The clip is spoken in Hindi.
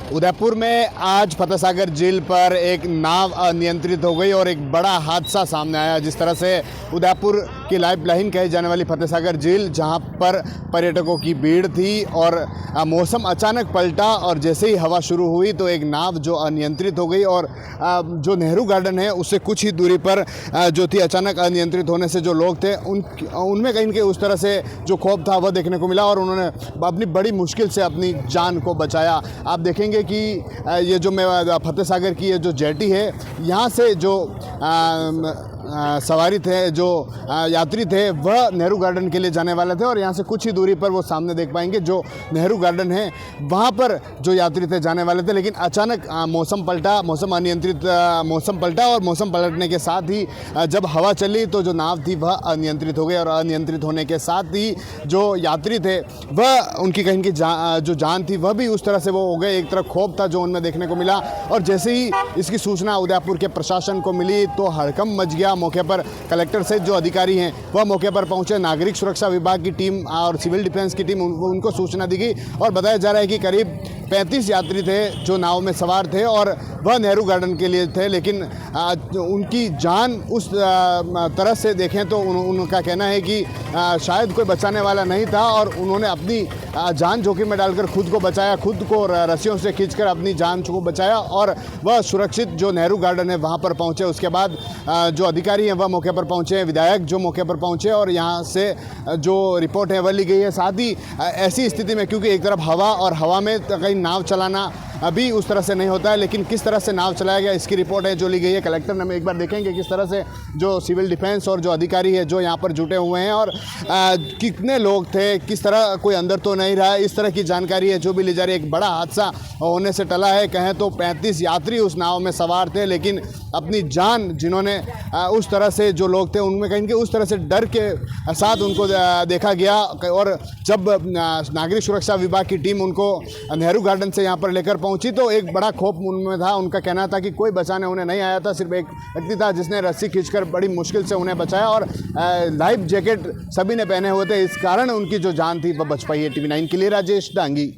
उदयपुर में आज फतेह सागर झील पर एक नाव अनियंत्रित हो गई और एक बड़ा हादसा सामने आया। जिस तरह से उदयपुर की लाइफ लाइन कही जाने वाली फतेह सागर झील, जहां पर पर्यटकों की भीड़ थी और मौसम अचानक पलटा और जैसे ही हवा शुरू हुई तो एक नाव जो अनियंत्रित हो गई और जो नेहरू गार्डन है उससे कुछ ही दूरी पर जो थी, अचानक अनियंत्रित होने से जो लोग थे उनमें कहीं के उस तरह से जो खौफ था वह देखने को मिला और उन्होंने अपनी बड़ी मुश्किल से अपनी जान को बचाया। आप देखेंगे कि ये जो फतेह सागर की ये जो जेटी है, यहाँ से जो सवारी थे, जो यात्री थे, वह नेहरू गार्डन के लिए जाने वाले थे और यहाँ से कुछ ही दूरी पर वो सामने देख पाएंगे जो नेहरू गार्डन है, वहाँ पर जो यात्री थे जाने वाले थे। लेकिन अचानक मौसम पलटा, मौसम अनियंत्रित मौसम पलटा और मौसम पलटने के साथ ही जब हवा चली तो जो नाव थी वह अनियंत्रित हो गई और अनियंत्रित होने के साथ ही जो यात्री थे वह उनकी कहीं की जो जान थी वह भी उस तरह से वो हो गए। एक तरफ खौफ था जो उनमें देखने को मिला और जैसे ही इसकी सूचना उदयपुर के प्रशासन को मिली तो हड़कंप मच गया। मौके पर कलेक्टर से जो अधिकारी हैं वह मौके पर पहुंचे, नागरिक सुरक्षा विभाग की टीम और सिविल डिफेंस की टीम, उनको सूचना दी गई और बताया जा रहा है कि करीब 35 यात्री थे जो नाव में सवार थे और वह नेहरू गार्डन के लिए थे। लेकिन उनकी जान उस तरह से देखें तो उनका कहना है कि शायद कोई बचाने वाला नहीं था और उन्होंने अपनी जान जोखिम में डालकर खुद को बचाया, खुद को रस्सियों से खींचकर अपनी जान को बचाया और वह सुरक्षित जो नेहरू गार्डन है वहाँ पर पहुँचे। उसके बाद जो अधिकारी हैं वह मौके पर पहुँचे, विधायक जो मौके पर पहुँचे और यहाँ से जो रिपोर्ट है वह ली गई है। साथ ही ऐसी स्थिति में, क्योंकि एक तरफ हवा और हवा में कहीं नाव चलाना अभी उस तरह से नहीं होता है, लेकिन किस तरह से नाव चलाया गया इसकी रिपोर्ट है जो ली गई है कलेक्टर ने। एक बार देखेंगे किस तरह से जो सिविल डिफेंस और जो अधिकारी है जो यहाँ पर जुटे हुए हैं और कितने लोग थे, किस तरह कोई अंदर तो नहीं रहा है, इस तरह की जानकारी है जो भी ली जा रही है। एक बड़ा हादसा होने से टला है। कहें तो 35 यात्री उस नाव में सवार थे, लेकिन अपनी जान जिन्होंने उस तरह से जो लोग थे उनमें कहीं उस तरह से डर के साथ उनको देखा गया और जब नागरिक सुरक्षा विभाग की टीम उनको नेहरू गार्डन से यहाँ पर लेकर पहुंची तो एक बड़ा खौफ उनमें था। उनका कहना था कि कोई बचाने उन्हें नहीं आया था, सिर्फ एक व्यक्ति था जिसने रस्सी खींचकर बड़ी मुश्किल से उन्हें बचाया और लाइफ जैकेट सभी ने पहने हुए थे, इस कारण उनकी जो जान थी वह बच पाई है। TV9 के लिए राजेश डांगी।